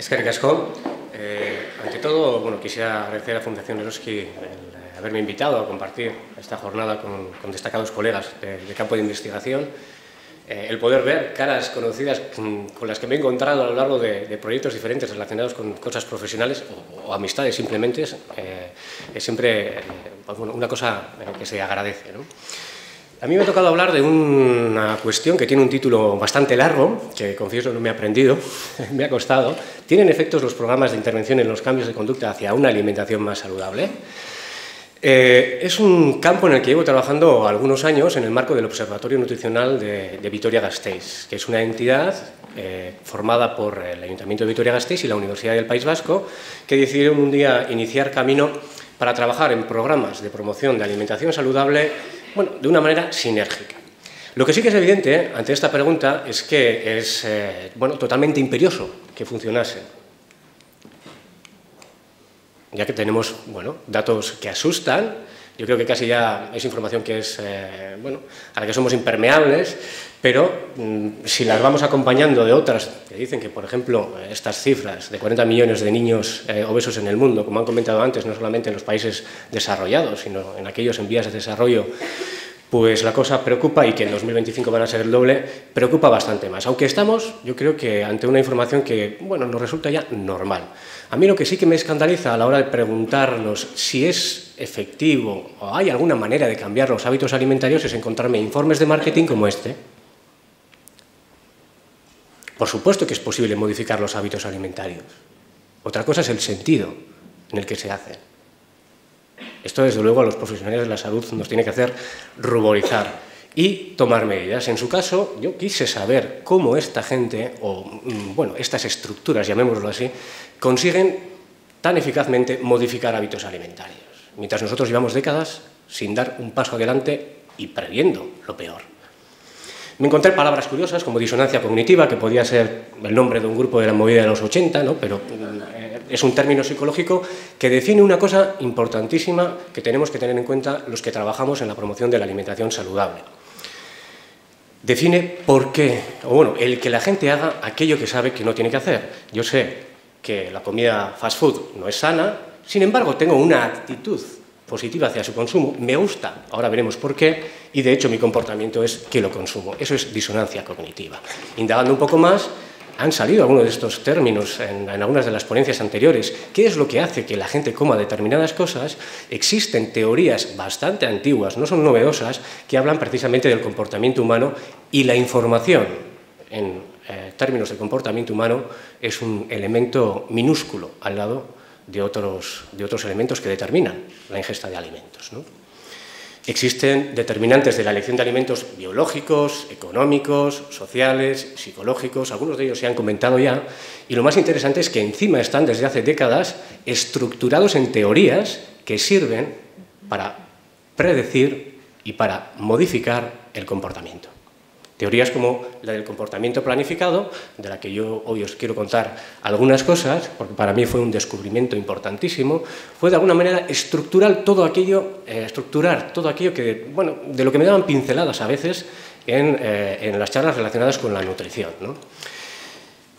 Eskerrik asko. Ante todo, quisiera agradecer a la Fundación Eroski el haberme invitado a compartir esta jornada con destacados colegas de campo de investigación. El poder ver caras conocidas con las que me he encontrado a lo largo de proyectos diferentes relacionados con cosas profesionales o amistades simplemente es siempre una cosa que se agradece, ¿no? A mí me ha tocado hablar de una cuestión que tiene un título bastante largo, que confieso no me he aprendido, me ha costado. ¿Tienen efectos los programas de intervención en los cambios de conducta hacia una alimentación más saludable? Es un campo en el que llevo trabajando algunos años en el marco del Observatorio Nutricional de Vitoria-Gasteiz, que es una entidad formada por el Ayuntamiento de Vitoria-Gasteiz y la Universidad del País Vasco, que decidieron un día iniciar camino para trabajar en programas de promoción de alimentación saludable, de una manera sinérgica. Lo que sí que es evidente ante esta pregunta es que es totalmente imperioso que funcionase, ya que tenemos datos que asustan. Yo creo que casi ya es información que es a la que somos impermeables, pero si las vamos acompañando de otras que dicen que, por ejemplo, estas cifras de 40 millones de niños obesos en el mundo, como han comentado antes, no solamente en los países desarrollados, sino en aquellos en vías de desarrollo, pues la cosa preocupa, y que en 2025 van a ser el doble, preocupa bastante más. Aunque estamos, yo creo que ante una información que, nos resulta ya normal. A mí lo que sí que me escandaliza a la hora de preguntarnos si es efectivo o hay alguna manera de cambiar los hábitos alimentarios es encontrarme informes de marketing como este. Por supuesto que es posible modificar los hábitos alimentarios. Otra cosa es el sentido en el que se hacen. Esto, desde luego, a los profesionales de la salud nos tiene que hacer ruborizar y tomar medidas. En su caso, yo quise saber cómo esta gente, estas estructuras, llamémoslo así, consiguen tan eficazmente modificar hábitos alimentarios, mientras nosotros llevamos décadas sin dar un paso adelante y previendo lo peor. Me encontré palabras curiosas como disonancia cognitiva, que podía ser el nombre de un grupo de la movida de los 80, ¿no? Pero es un término psicológico que define una cosa importantísima que tenemos que tener en cuenta los que trabajamos en la promoción de la alimentación saludable. Define por qué, el que la gente haga aquello que sabe que no tiene que hacer. Yo sé que la comida fast food no es sana, sin embargo tengo una actitud positiva hacia su consumo, me gusta, ahora veremos por qué, y de hecho mi comportamiento es que lo consumo. Eso es disonancia cognitiva. Indagando un poco más, han salido algunos de estos términos en algunas de las ponencias anteriores. ¿Qué es lo que hace que la gente coma determinadas cosas? Existen teorías bastante antiguas, no son novedosas, que hablan precisamente del comportamiento humano, y la información en términos de comportamiento humano es un elemento minúsculo al lado de otros elementos que determinan la ingesta de alimentos, ¿no? Existen determinantes de la elección de alimentos biológicos, económicos, sociales, psicológicos, algunos de ellos se han comentado ya, y lo más interesante es que encima están desde hace décadas estructurados en teorías que sirven para predecir y para modificar el comportamiento. Teorías como la del comportamiento planificado, de la que yo hoy os quiero contar algunas cosas, porque para mí fue un descubrimiento importantísimo, fue de alguna manera estructurar todo aquello que, de lo que me daban pinceladas a veces en las charlas relacionadas con la nutrición, ¿no?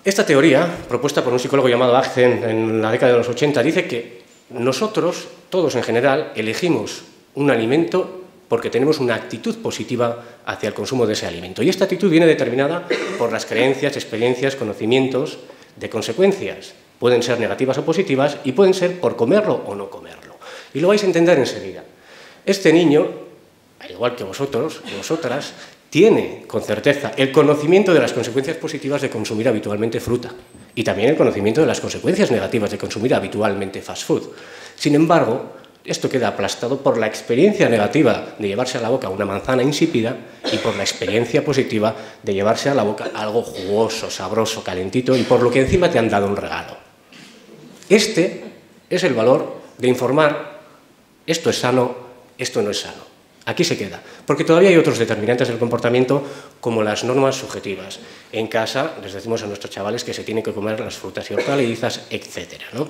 Esta teoría, propuesta por un psicólogo llamado Axen en la década de los 80, dice que nosotros, todos en general, elegimos un alimento porque tenemos una actitud positiva hacia el consumo de ese alimento. Y esta actitud viene determinada por las creencias, experiencias, conocimientos de consecuencias. Pueden ser negativas o positivas y pueden ser por comerlo o no comerlo. Y lo vais a entender enseguida. Este niño, al igual que vosotros y vosotras, tiene con certeza el conocimiento de las consecuencias positivas de consumir habitualmente fruta y también el conocimiento de las consecuencias negativas de consumir habitualmente fast food. Sin embargo, esto queda aplastado por la experiencia negativa de llevarse a la boca una manzana insípida y por la experiencia positiva de llevarse a la boca algo jugoso, sabroso, calentito, y por lo que encima te han dado un regalo. Este es el valor de informar: esto es sano, esto no es sano. Aquí se queda, porque todavía hay otros determinantes del comportamiento, como las normas subjetivas. En casa les decimos a nuestros chavales que se tienen que comer las frutas y hortalizas, etcétera, ¿no?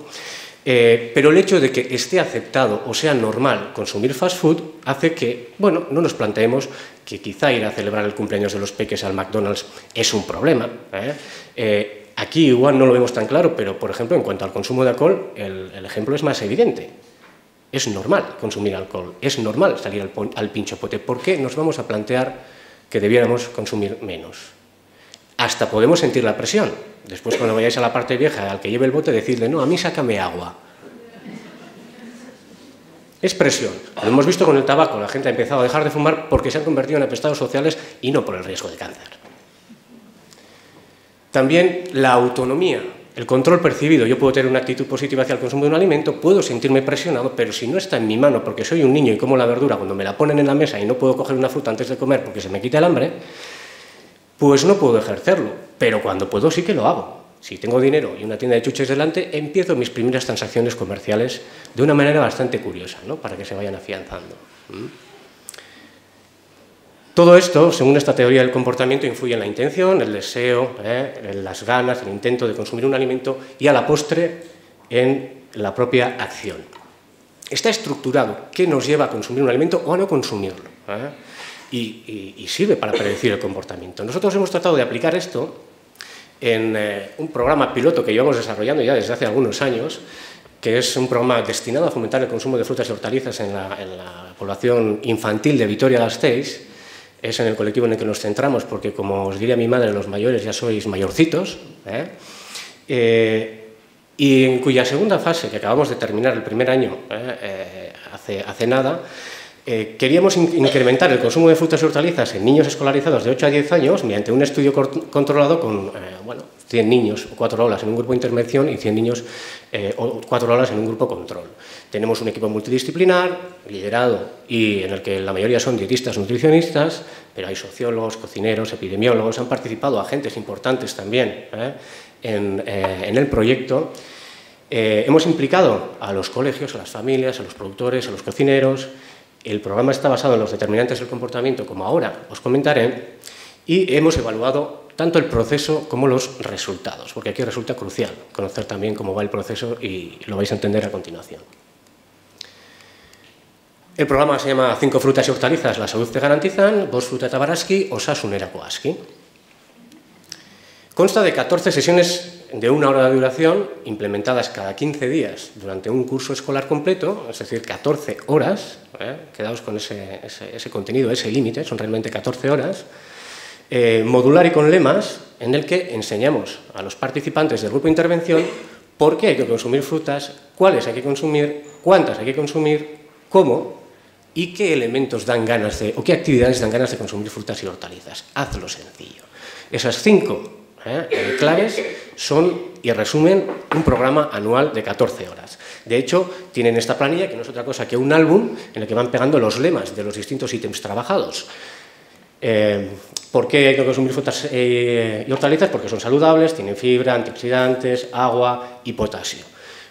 Pero el hecho de que esté aceptado o sea normal consumir fast food hace que, no nos planteemos que quizá ir a celebrar el cumpleaños de los peques al McDonald's es un problema. Aquí igual no lo vemos tan claro, pero, por ejemplo, en cuanto al consumo de alcohol, el ejemplo es más evidente. Es normal consumir alcohol, es normal salir al pinchopote. ¿Por qué nos vamos a plantear que debiéramos consumir menos? Hasta podemos sentir la presión. Después, cuando vayáis a la parte vieja, al que lleve el bote, decirle, no, a mí sácame agua. Es presión. Lo hemos visto con el tabaco. La gente ha empezado a dejar de fumar porque se han convertido en apestados sociales y no por el riesgo de cáncer. También la autonomía, el control percibido. Yo puedo tener una actitud positiva hacia el consumo de un alimento, puedo sentirme presionado, pero si no está en mi mano porque soy un niño y como la verdura cuando me la ponen en la mesa y no puedo coger una fruta antes de comer porque se me quita el hambre, pues no puedo ejercerlo. Pero cuando puedo sí que lo hago. Si tengo dinero y una tienda de chuches delante, empiezo mis primeras transacciones comerciales de una manera bastante curiosa, ¿no? Para que se vayan afianzando. Todo esto, según esta teoría del comportamiento, influye en la intención, el deseo, en las ganas, el intento de consumir un alimento y a la postre en la propia acción. Está estructurado qué nos lleva a consumir un alimento o a no consumirlo. Y sirve para predecir el comportamiento. Nosotros hemos tratado de aplicar esto en un programa piloto que llevamos desarrollando ya desde hace algunos años, que es un programa destinado a fomentar el consumo de frutas y hortalizas en la población infantil de Vitoria-Gasteiz. Es en el colectivo en el que nos centramos, porque, como os diría mi madre, los mayores ya sois mayorcitos, y en cuya segunda fase, que acabamos de terminar el primer año, hace nada, queríamos incrementar el consumo de frutas y hortalizas en niños escolarizados de 8 a 10 años mediante un estudio controlado con 100 niños o 4 aulas en un grupo de intervención y 100 niños o 4 aulas en un grupo control. Tenemos un equipo multidisciplinar, liderado y en el que la mayoría son dietistas, nutricionistas, pero hay sociólogos, cocineros, epidemiólogos, han participado agentes importantes también en el proyecto. Hemos implicado a los colegios, a las familias, a los productores, a los cocineros. El programa está basado en los determinantes del comportamiento, como ahora os comentaré, y hemos evaluado tanto el proceso como los resultados, porque aquí resulta crucial conocer también cómo va el proceso y lo vais a entender a continuación. El programa se llama 5 frutas y hortalizas, la salud te garantizan, Bost fruta eta barazki, osasun erakoaski. Consta de 14 sesiones de 1 hora de duración, implementadas cada 15 días durante un curso escolar completo, es decir, 14 horas, quedaos con ese contenido, ese límite, son realmente 14 horas, modular y con lemas, en el que enseñamos a los participantes del grupo de intervención por qué hay que consumir frutas, cuáles hay que consumir, cuántas hay que consumir, cómo y qué elementos dan ganas de, o qué actividades dan ganas de consumir frutas y hortalizas. Hazlo sencillo. Esas 5 claves son y resumen un programa anual de 14 horas. De hecho, tienen esta planilla, que no es otra cosa que un álbum en el que van pegando los lemas de los distintos ítems trabajados. ¿Por qué hay que consumir frutas y hortalizas? Porque son saludables, tienen fibra, antioxidantes, agua y potasio.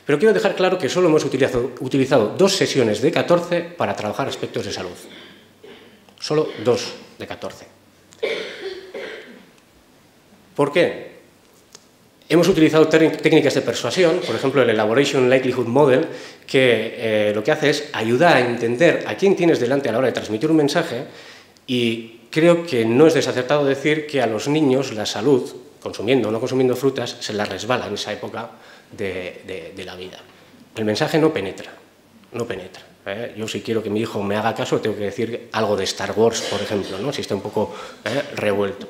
Pero quiero dejar claro que solo hemos utilizado 2 sesiones de 14 para trabajar aspectos de salud. Solo 2 de 14. ¿Por qué? Hemos utilizado técnicas de persuasión, por ejemplo, el Elaboration Likelihood Model, que lo que hace es ayudar a entender a quién tienes delante a la hora de transmitir un mensaje, y creo que no es desacertado decir que a los niños la salud, consumiendo o no consumiendo frutas, se la resbala en esa época de la vida. El mensaje no penetra, no penetra. Yo, si quiero que mi hijo me haga caso, tengo que decir algo de Star Wars, por ejemplo, ¿no? Si está un poco revuelto.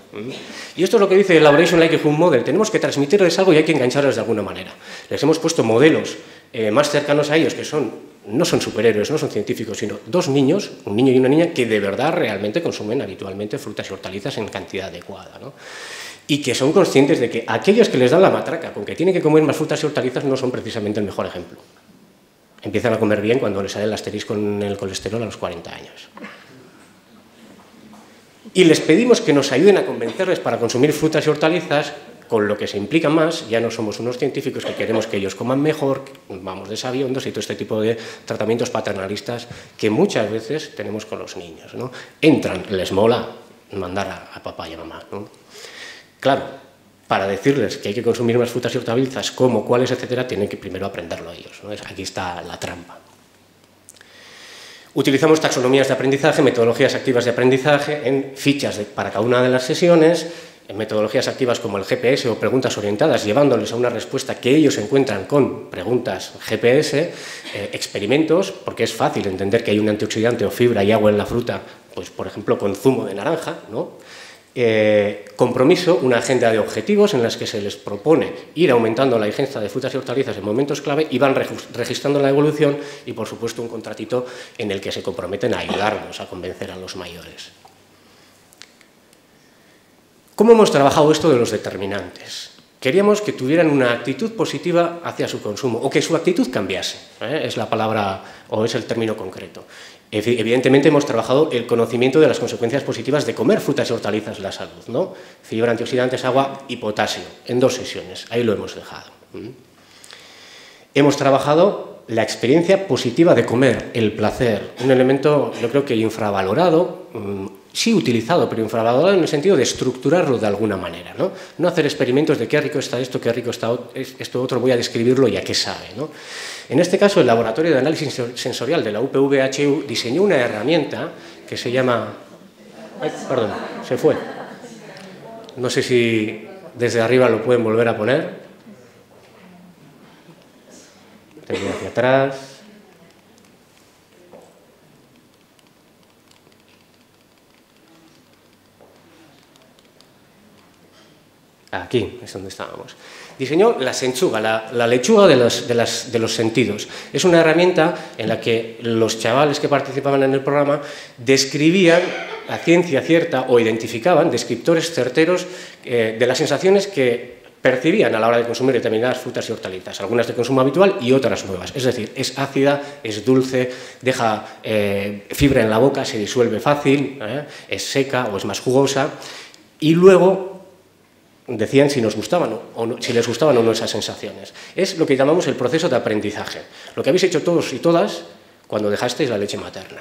Y esto es lo que dice el Elaboration Likelihood Model. Tenemos que transmitirles algo y hay que engancharles de alguna manera. Les hemos puesto modelos más cercanos a ellos, que no son superhéroes, no son científicos, sino 2 niños, un niño y una niña, que de verdad realmente consumen habitualmente frutas y hortalizas en cantidad adecuada, ¿no? Y que son conscientes de que aquellos que les dan la matraca con que tienen que comer más frutas y hortalizas no son precisamente el mejor ejemplo. Empiezan a comer bien cuando les sale el asterisco en el colesterol a los 40 años. Y les pedimos que nos ayuden a convencerles para consumir frutas y hortalizas, con lo que se implica más. Ya no somos unos científicos que queremos que ellos coman mejor, vamos de sabiondos y todo este tipo de tratamientos paternalistas que muchas veces tenemos con los niños, ¿no? Entran, les mola mandar a papá y a mamá, ¿no? Claro, para decirles que hay que consumir más frutas y hortalizas, cómo, cuáles, etcétera, tienen que primero aprenderlo ellos, ¿no? Aquí está la trampa. Utilizamos taxonomías de aprendizaje, metodologías activas de aprendizaje en fichas para cada una de las sesiones, metodologías activas como el GPS o preguntas orientadas, llevándoles a una respuesta que ellos encuentran con preguntas GPS, experimentos, porque es fácil entender que hay un antioxidante o fibra y agua en la fruta, pues por ejemplo con zumo de naranja, ¿no? Compromiso, una agenda de objetivos en las que se les propone ir aumentando la ingesta de frutas y hortalizas en momentos clave y van registrando la evolución y, por supuesto, un contratito en el que se comprometen a ayudarnos a convencer a los mayores. ¿Cómo hemos trabajado esto de los determinantes? Queríamos que tuvieran una actitud positiva hacia su consumo o que su actitud cambiase, es la palabra o es el término concreto. Evidentemente hemos trabajado el conocimiento de las consecuencias positivas de comer frutas y hortalizas en la salud, ¿no? Fibra, antioxidantes, agua y potasio, en 2 sesiones, ahí lo hemos dejado. Hemos trabajado la experiencia positiva de comer, el placer, un elemento yo creo que infravalorado, sí utilizado, pero infravalorado en el sentido de estructurarlo de alguna manera, ¿no? No hacer experimentos de qué rico está esto, qué rico está esto otro, voy a describirlo y a qué sabe, ¿no? En este caso, el Laboratorio de Análisis Sensorial de la UPV-HU diseñó una herramienta que se llama... Ay, perdón, se fue. No sé si desde arriba lo pueden volver a poner. Tengo hacia atrás. Aquí es donde estábamos. Diseñó la senchuga, la lechuga de los sentidos. Es una herramienta en la que los chavales que participaban en el programa describían a ciencia cierta o identificaban descriptores certeros de las sensaciones que percibían a la hora de consumir determinadas frutas y hortalizas, algunas de consumo habitual y otras nuevas. Es decir, es ácida, es dulce, deja fibra en la boca, se disuelve fácil, es seca o es más jugosa. Y luego decían si nos gustaban o no, si les gustaban o no esas sensaciones. Es lo que llamamos el proceso de aprendizaje. Lo que habéis hecho todos y todas cuando dejasteis la leche materna.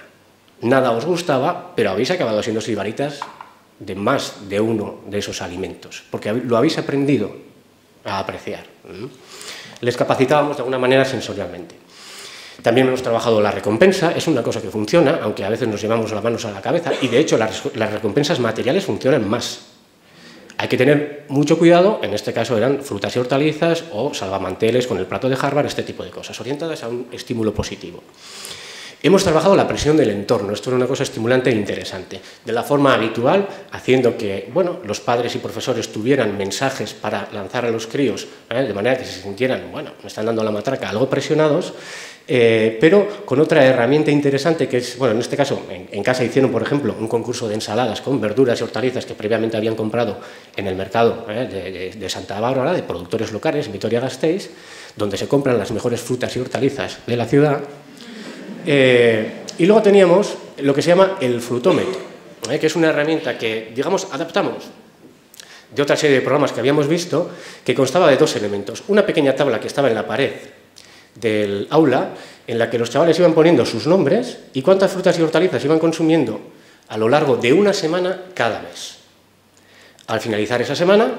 Nada os gustaba, pero habéis acabado siendo sibaritas de más de uno de esos alimentos, porque lo habéis aprendido a apreciar. Les capacitábamos de alguna manera sensorialmente. También hemos trabajado la recompensa, es una cosa que funciona, aunque a veces nos llevamos las manos a la cabeza, y de hecho las recompensas materiales funcionan más. Hay que tener mucho cuidado, en este caso eran frutas y hortalizas o salvamanteles con el plato de Harvard, este tipo de cosas, orientadas a un estímulo positivo. Hemos trabajado la presión del entorno, esto era una cosa estimulante e interesante, de la forma habitual, haciendo que bueno, los padres y profesores tuvieran mensajes para lanzar a los críos, de manera que se sintieran, bueno, me están dando la matraca, algo presionados, pero con otra herramienta interesante que es, bueno, en este caso, en casa hicieron, por ejemplo, un concurso de ensaladas con verduras y hortalizas que previamente habían comprado en el mercado de Santa Bárbara, de productores locales, en Vitoria-Gasteiz, donde se compran las mejores frutas y hortalizas de la ciudad. Y luego teníamos lo que se llama el frutómetro, que es una herramienta que, digamos, adaptamos de otra serie de programas que habíamos visto, que constaba de 2 elementos. Una pequeña tabla que estaba en la pared del aula, en la que los chavales iban poniendo sus nombres y cuántas frutas y hortalizas iban consumiendo a lo largo de una semana cada mes. Al finalizar esa semana,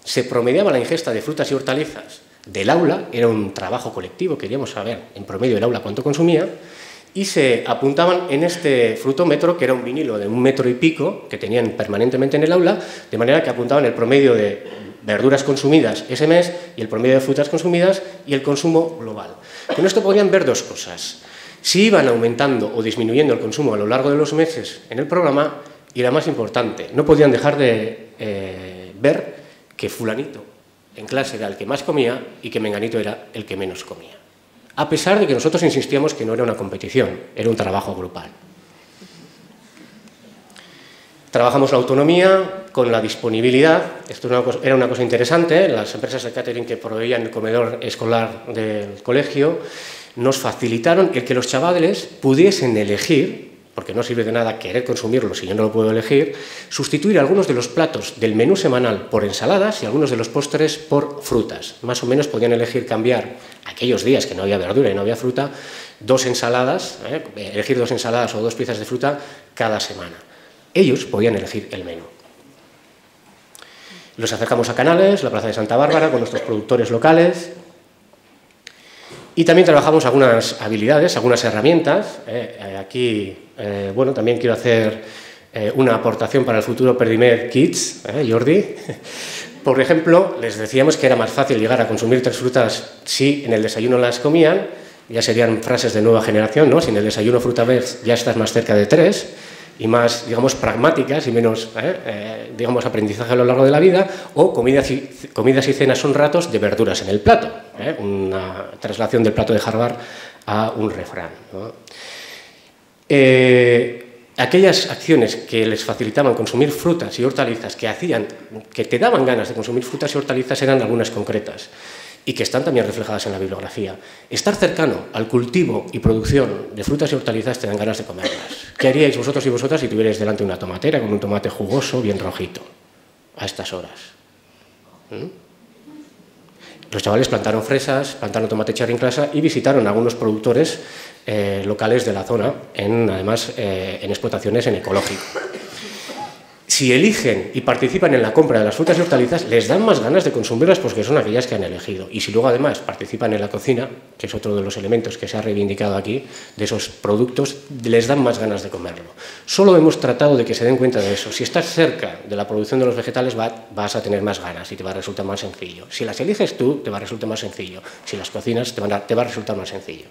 se promediaba la ingesta de frutas y hortalizas del aula, era un trabajo colectivo, queríamos saber en promedio el aula cuánto consumía, y se apuntaban en este frutómetro, que era un vinilo de 1,5 metros que tenían permanentemente en el aula, de manera que apuntaban el promedio de verduras consumidas ese mes y el promedio de frutas consumidas y el consumo global. Con esto podían ver 2 cosas. Si iban aumentando o disminuyendo el consumo a lo largo de los meses en el programa, y la más importante, no podían dejar de ver que fulanito en clase era el que más comía y que menganito era el que menos comía. A pesar de que nosotros insistíamos que no era una competición, era un trabajo grupal. Trabajamos la autonomía con la disponibilidad. Esto era una cosa interesante. Las empresas de catering que proveían el comedor escolar del colegio nos facilitaron el que los chavales pudiesen elegir, porque no sirve de nada querer consumirlo si yo no lo puedo elegir, sustituir algunos de los platos del menú semanal por ensaladas y algunos de los postres por frutas. Más o menos podían elegir cambiar aquellos días que no había verdura y no había fruta, 2 ensaladas, elegir 2 ensaladas o 2 piezas de fruta cada semana. Ellos podían elegir el menú. Los acercamos a Canales, la Plaza de Santa Bárbara, con nuestros productores locales. Y también trabajamos algunas habilidades, algunas herramientas. Aquí, bueno, también quiero hacer una aportación para el futuro Perdimed Kids, Jordi. Por ejemplo, les decíamos que era más fácil llegar a consumir 3 frutas si en el desayuno las comían, ya serían frases de nueva generación, ¿no? Si en el desayuno fruta ves, ya estás más cerca de 3, y más, digamos, pragmáticas y menos, digamos, aprendizaje a lo largo de la vida, o comidas y cenas son ratos de verduras en el plato, una traslación del plato de Harvard a un refrán, ¿no? Aquellas acciones que les facilitaban consumir frutas y hortalizas, que te daban ganas de consumir frutas y hortalizas, eran algunas concretas y que están también reflejadas en la bibliografía. Estar cercano al cultivo y producción de frutas y hortalizas te dan ganas de comerlas. ¿Qué haríais vosotros y vosotras si tuvierais delante una tomatera con un tomate jugoso, bien rojito, a estas horas? Los chavales plantaron fresas, plantaron tomate cherry en casa y visitaron a algunos productores locales de la zona, además en explotaciones en ecológico. Si eligen y participan en la compra de las frutas y hortalizas, les dan más ganas de consumirlas porque son aquellas que han elegido. Y si luego además participan en la cocina, que es otro de los elementos que se ha reivindicado aquí, de esos productos, les dan más ganas de comerlo. Solo hemos tratado de que se den cuenta de eso. Si estás cerca de la producción de los vegetales, vas a tener más ganas y te va a resultar más sencillo. Si las eliges tú, te va a resultar más sencillo. Si las cocinas, te va a resultar más sencillo.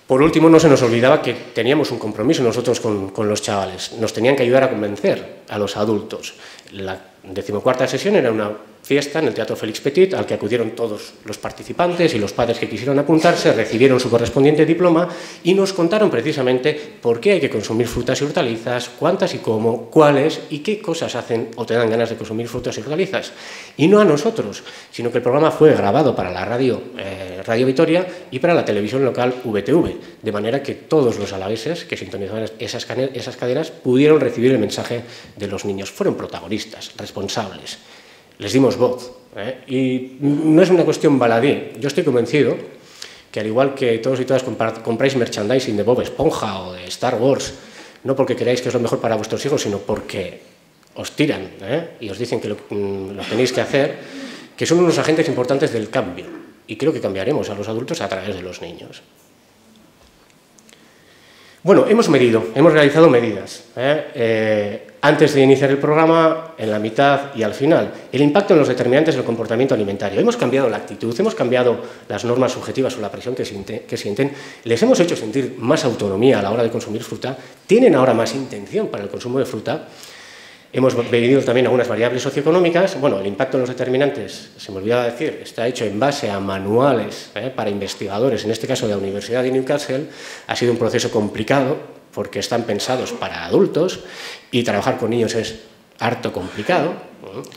Por último, no se nos olvidaba que teníamos un compromiso nosotros con los chavales. Nos tenían que ayudar a convencer a los adultos. La 14ª sesión era una fiesta en el Teatro Félix Petit, al que acudieron todos los participantes y los padres que quisieron apuntarse, recibieron su correspondiente diploma y nos contaron precisamente por qué hay que consumir frutas y hortalizas, cuántas y cómo, cuáles y qué cosas hacen o te dan ganas de consumir frutas y hortalizas. Y no a nosotros, sino que el programa fue grabado para la Radio Vitoria y para la televisión local VTV, de manera que todos los alaveses que sintonizaban esas cadenas pudieron recibir el mensaje de los niños. Fueron protagonistas, responsables. Les dimos voz, y no es una cuestión baladí. Yo estoy convencido que al igual que todos y todas compráis merchandising de Bob Esponja o de Star Wars, no porque creáis que es lo mejor para vuestros hijos, sino porque os tiran y os dicen que lo tenéis que hacer, que son unos agentes importantes del cambio. Y creo que cambiaremos a los adultos a través de los niños. Bueno, hemos realizado medidas. Antes de iniciar el programa, en la mitad y al final. El impacto en los determinantes del comportamiento alimentario. Hemos cambiado la actitud, hemos cambiado las normas subjetivas o la presión que sienten, les hemos hecho sentir más autonomía a la hora de consumir fruta, tienen ahora más intención para el consumo de fruta. Hemos medido también algunas variables socioeconómicas. Bueno, el impacto en los determinantes, se me olvidaba decir, está hecho en base a manuales para investigadores, en este caso de la Universidad de Newcastle. Ha sido un proceso complicado porque están pensados para adultos y trabajar con niños es harto complicado.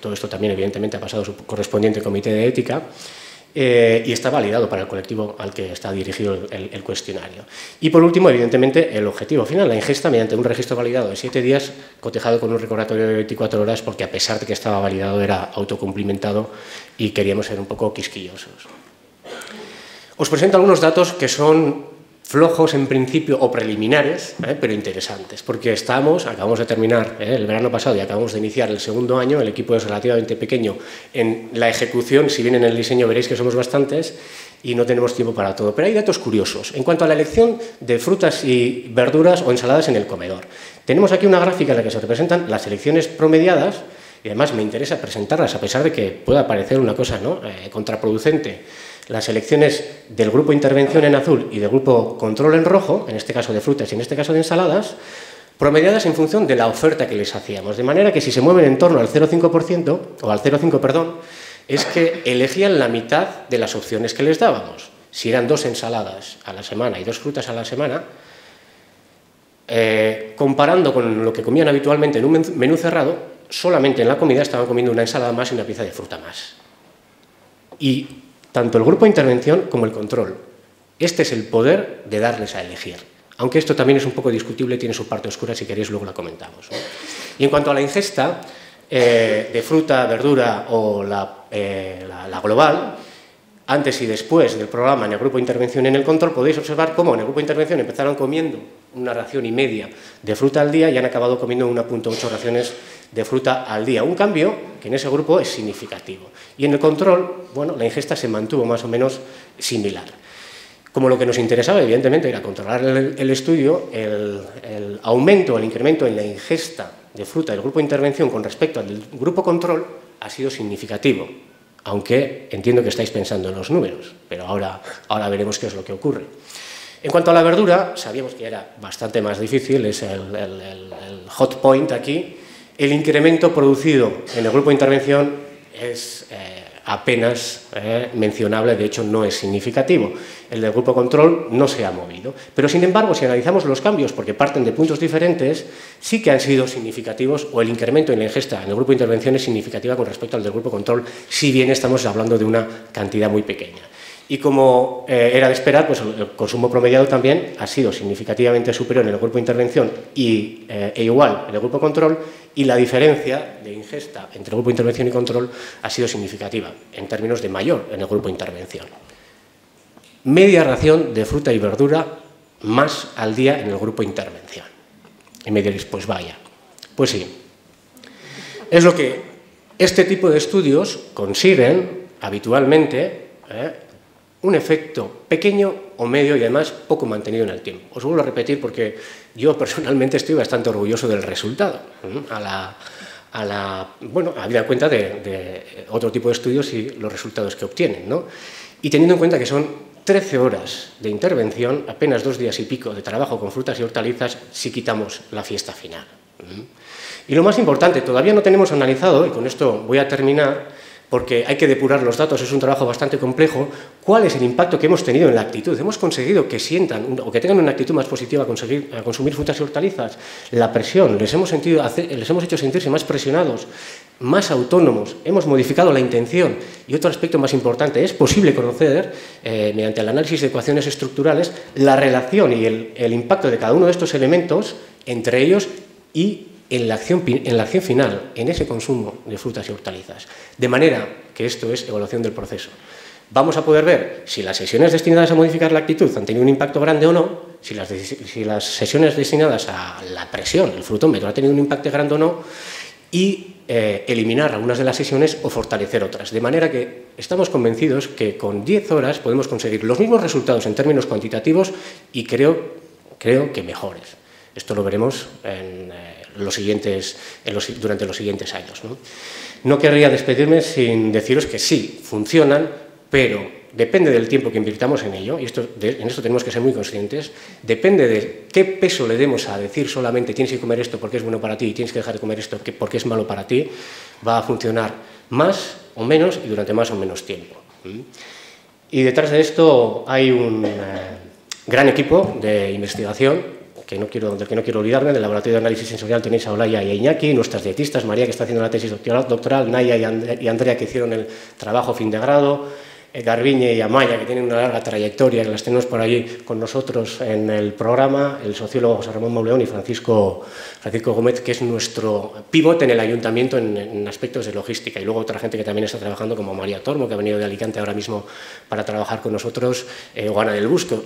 Todo esto también, evidentemente, ha pasado su correspondiente comité de ética. Y está validado para el colectivo al que está dirigido el cuestionario. Y por último, evidentemente, el objetivo final, la ingesta mediante un registro validado de 7 días, cotejado con un recordatorio de 24 horas, porque a pesar de que estaba validado, era autocumplimentado y queríamos ser un poco quisquillosos. Os presento algunos datos que son flojos en principio o preliminares, pero interesantes, porque acabamos de terminar el verano pasado y acabamos de iniciar el segundo año. El equipo es relativamente pequeño en la ejecución, si bien en el diseño veréis que somos bastantes y no tenemos tiempo para todo, pero hay datos curiosos en cuanto a la elección de frutas y verduras o ensaladas en el comedor. Tenemos aquí una gráfica en la que se representan las elecciones promediadas y además me interesa presentarlas a pesar de que pueda parecer una cosa contraproducente. Las elecciones del grupo intervención en azul y del grupo control en rojo, en este caso de frutas y en este caso de ensaladas, promediadas en función de la oferta que les hacíamos. De manera que si se mueven en torno al 0,5%, o al 0,5%, perdón, es que elegían la mitad de las opciones que les dábamos. Si eran 2 ensaladas a la semana y 2 frutas a la semana, comparando con lo que comían habitualmente en un menú cerrado, solamente en la comida estaban comiendo una ensalada más y una pieza de fruta más. Y tanto el grupo de intervención como el control. Este es el poder de darles a elegir. Aunque esto también es un poco discutible, tiene su parte oscura, si queréis luego la comentamos. Y en cuanto a la ingesta de fruta, verdura o la global, antes y después del programa en el grupo de intervención y en el control, podéis observar cómo en el grupo de intervención empezaron comiendo una ración y media de fruta al día y han acabado comiendo 1,8 raciones de fruta al día. Un cambio que en ese grupo es significativo. Y en el control, bueno, la ingesta se mantuvo más o menos similar. Como lo que nos interesaba, evidentemente, era controlar el estudio, el aumento, el incremento en la ingesta de fruta del grupo de intervención con respecto al del grupo control ha sido significativo, aunque entiendo que estáis pensando en los números, pero ahora veremos qué es lo que ocurre. En cuanto a la verdura, sabíamos que era bastante más difícil, es el hot point aquí. El incremento producido en el grupo de intervención es apenas mencionable, de hecho no es significativo. El del grupo control no se ha movido, pero sin embargo, si analizamos los cambios, porque parten de puntos diferentes, sí que han sido significativos, o el incremento en la ingesta en el grupo de intervención es significativa con respecto al del grupo control, si bien estamos hablando de una cantidad muy pequeña. Y como era de esperar, pues el consumo promediado también ha sido significativamente superior en el grupo de intervención e igual en el grupo control, y la diferencia de ingesta entre el grupo de intervención y control ha sido significativa, en términos de mayor en el grupo de intervención. Media ración de fruta y verdura más al día en el grupo de intervención. Y me diréis, pues vaya, pues sí. Es lo que este tipo de estudios consiguen habitualmente, un efecto pequeño o medio y además poco mantenido en el tiempo. Os vuelvo a repetir porque yo personalmente estoy bastante orgulloso del resultado, habida cuenta de otro tipo de estudios y los resultados que obtienen, ¿no? Y teniendo en cuenta que son 13 horas de intervención, apenas 2 días y pico de trabajo con frutas y hortalizas si quitamos la fiesta final. Y lo más importante, todavía no tenemos analizado, y con esto voy a terminar, porque hay que depurar los datos, es un trabajo bastante complejo, cuál es el impacto que hemos tenido en la actitud. Hemos conseguido que sientan o que tengan una actitud más positiva a consumir frutas y hortalizas. La presión, les hemos hecho sentirse más presionados, más autónomos, hemos modificado la intención. Y otro aspecto más importante, es posible conocer, mediante el análisis de ecuaciones estructurales, la relación y el impacto de cada uno de estos elementos entre ellos y en la acción final, en ese consumo de frutas y hortalizas. De manera que esto es evaluación del proceso. Vamos a poder ver si las sesiones destinadas a modificar la actitud han tenido un impacto grande o no, si las sesiones destinadas a la presión, el frutómetro, ha tenido un impacto grande o no, y eliminar algunas de las sesiones o fortalecer otras. De manera que estamos convencidos que con 10 horas podemos conseguir los mismos resultados en términos cuantitativos y creo que mejores. Esto lo veremos durante los siguientes años, ¿no? No querría despedirme sin deciros que sí, funcionan, pero depende del tiempo que invirtamos en ello, y en esto tenemos que ser muy conscientes, depende de qué peso le demos a decir solamente tienes que comer esto porque es bueno para ti y tienes que dejar de comer esto porque es malo para ti, va a funcionar más o menos y durante más o menos tiempo. Y detrás de esto hay un gran equipo de investigación del que no quiero olvidarme. Del Laboratorio de Análisis Sensorial tenéis a Olaya y a Iñaki, nuestras dietistas, María, que está haciendo la tesis doctoral, Naya y Andrea, que hicieron el trabajo fin de grado, Garbiñe y Amaya, que tienen una larga trayectoria, que las tenemos por allí con nosotros en el programa, el sociólogo José Ramón Mauleón y Francisco Gómez, que es nuestro pivote en el ayuntamiento en aspectos de logística, y luego otra gente que también está trabajando, como María Tormo, que ha venido de Alicante ahora mismo para trabajar con nosotros, o Ana del Busto,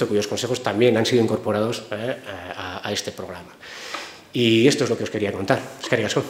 cuyos consejos también han sido incorporados a este programa. Y esto es lo que os quería contar. Eskerrik asko.